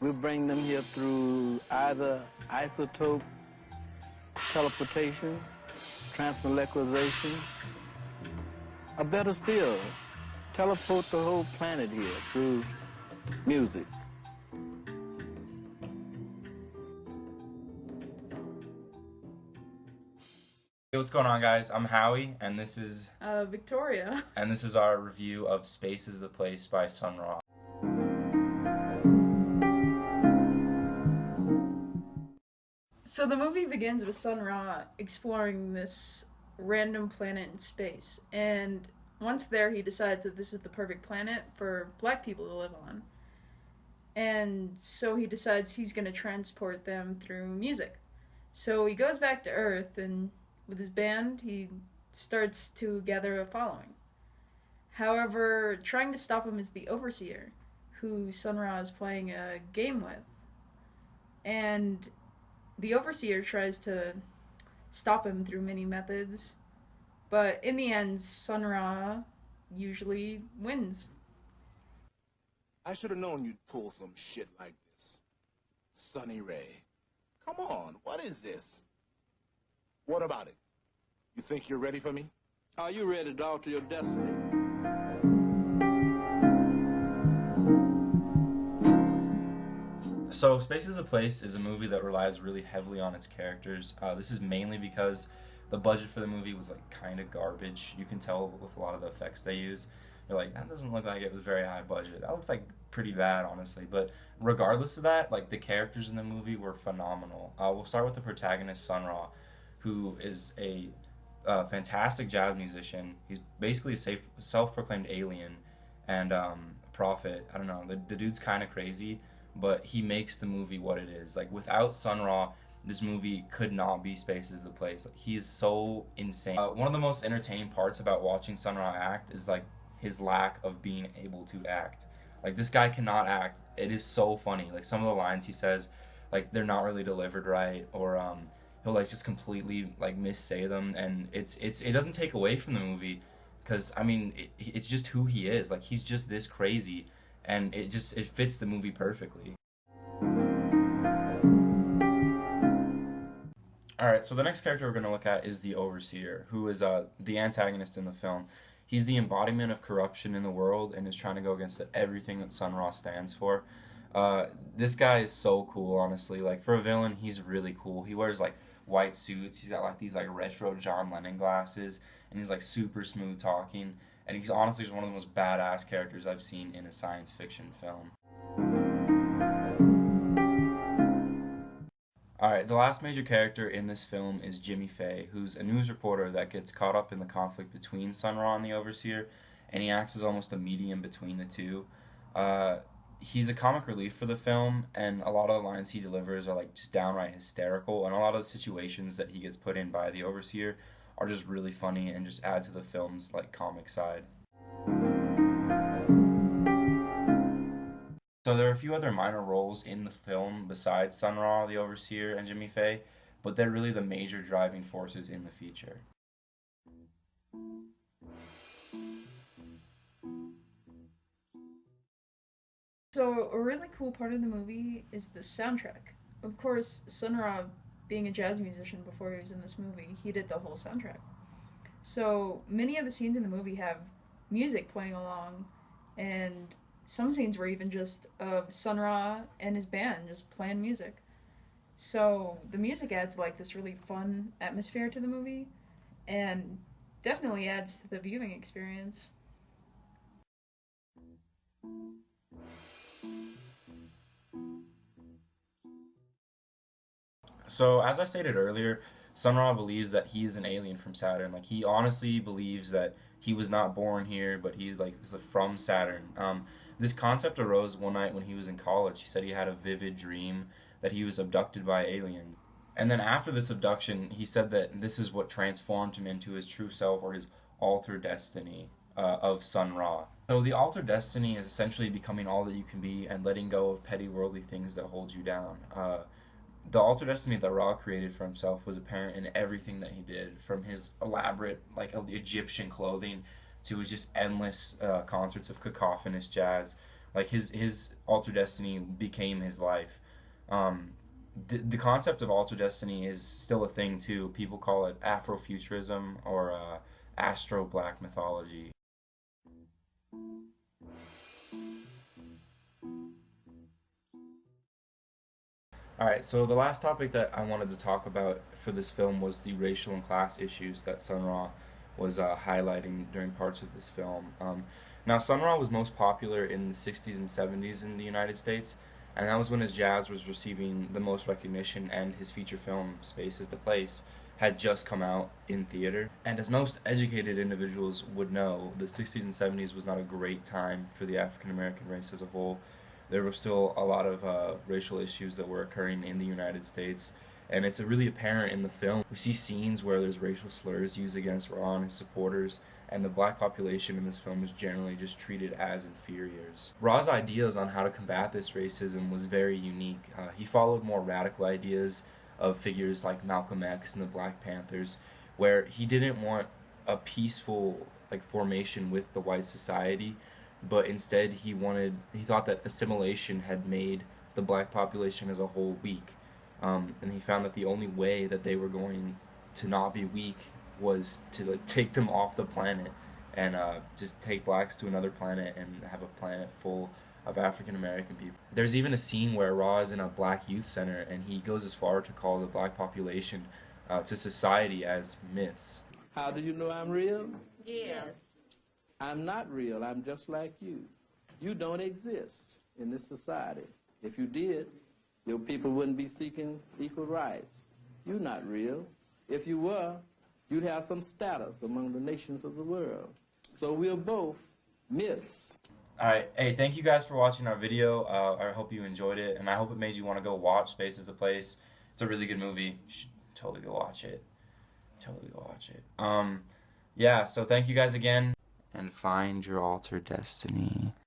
We bring them here through either isotope teleportation, transmolecularization, or better still, teleport the whole planet here through music. Hey, what's going on, guys? I'm Howie, and this is Victoria. our review of Space is the Place by Sun Ra. So the movie begins with Sun Ra exploring this random planet in space, and once there, he decides that this is the perfect planet for black people to live on. And so he decides he's going to transport them through music. So he goes back to Earth, and with his band, he starts to gather a following. However, trying to stop him is the Overseer, who Sun Ra is playing a game with. And the Overseer tries to stop him through many methods, but in the end, Sun Ra usually wins. I should have known you'd pull some shit like this. Sunny Ray. Come on, what is this? What about it? You think you're ready for me? Are you ready to alter your destiny? So, Space is a Place is a movie that relies really heavily on its characters. This is mainly because the budget for the movie was like kind of garbage. You can tell with a lot of the effects they use. You're like, that doesn't look like it was very high budget. That looks like pretty bad, honestly. But regardless of that, like the characters in the movie were phenomenal. We'll start with the protagonist, Sun Ra, who is a fantastic jazz musician. He's basically a self-proclaimed alien and prophet. I don't know. The dude's kind of crazy, but he makes the movie what it is. Like without Sun Ra, this movie could not be Space is the Place. Like, he is so insane. One of the most entertaining parts about watching Sun Ra act is like his lack of being able to act. Like, this guy cannot act. It is so funny. Like, some of the lines he says, like, they're not really delivered right, or he'll like just completely like missay them, and it doesn't take away from the movie, because I mean it's just who he is. Like, he's just this crazy, and it fits the movie perfectly. Alright, so the next character we're going to look at is the Overseer, who is the antagonist in the film. He's the embodiment of corruption in the world and is trying to go against everything that Sun Ra stands for. This guy is so cool, honestly. Like, for a villain, he's really cool. He wears like white suits. He's got like these like retro John Lennon glasses, and he's like super smooth talking. And he's honestly just one of the most badass characters I've seen in a science fiction film. Alright, the last major character in this film is Jimmy Faye, who's a news reporter that gets caught up in the conflict between Sun Ra and the Overseer, and he acts as almost a medium between the two. He's a comic relief for the film, and a lot of the lines he delivers are like just downright hysterical, and a lot of the situations that he gets put in by the Overseer are just really funny and just add to the film's like comic side. So there are a few other minor roles in the film besides Sun Ra, the Overseer, and Jimmy Faye, but they're really the major driving forces in the feature. So a really cool part of the movie is the soundtrack. Of course, Sun Ra, being a jazz musician before he was in this movie, he did the whole soundtrack. So many of the scenes in the movie have music playing along, and some scenes were even just of Sun Ra and his band just playing music. So the music adds like this really fun atmosphere to the movie, and definitely adds to the viewing experience. So, as I stated earlier, Sun Ra believes that he is an alien from Saturn. Like, he honestly believes that he was not born here, but he's like is from Saturn. This concept arose one night when he was in college. He said he had a vivid dream that he was abducted by aliens. And then after this abduction, he said that this is what transformed him into his true self, or his altered destiny of Sun Ra. So the altered destiny is essentially becoming all that you can be and letting go of petty worldly things that hold you down. The altered destiny that Ra created for himself was apparent in everything that he did, from his elaborate, like, Egyptian clothing to his just endless concerts of cacophonous jazz. Like his Alter Destiny became his life. The concept of Alter Destiny is still a thing too. People call it Afrofuturism or Astro Black mythology. Alright, so the last topic that I wanted to talk about for this film was the racial and class issues that Sun Ra was highlighting during parts of this film. Now, Sun Ra was most popular in the 60s and 70s in the United States, and that was when his jazz was receiving the most recognition, and his feature film, Space is the Place, had just come out in theater. And as most educated individuals would know, the 60s and 70s was not a great time for the African American race as a whole. There were still a lot of racial issues that were occurring in the United States, and it's really apparent in the film. We see scenes where there's racial slurs used against Ra and his supporters, and the black population in this film is generally just treated as inferiors. Ra's ideas on how to combat this racism was very unique. He followed more radical ideas of figures like Malcolm X and the Black Panthers, where he didn't want a peaceful formation with the white society, but instead he thought that assimilation had made the black population as a whole weak, and he found that the only way that they were going to not be weak was to take them off the planet and just take blacks to another planet and have a planet full of African American people. There's even a scene where Ra is in a black youth center, and he goes as far to call the black population to society as myths. How do you know I'm real? Yes. I'm not real. I'm just like you. You don't exist in this society. If you did, your people wouldn't be seeking equal rights. You're not real. If you were, you'd have some status among the nations of the world. So we're both myths. Alright, hey, thank you guys for watching our video. I hope you enjoyed it, and I hope it made you want to go watch Space is the Place. It's a really good movie. You should totally go watch it. Totally go watch it. Yeah, so thank you guys again. And find your alter destiny.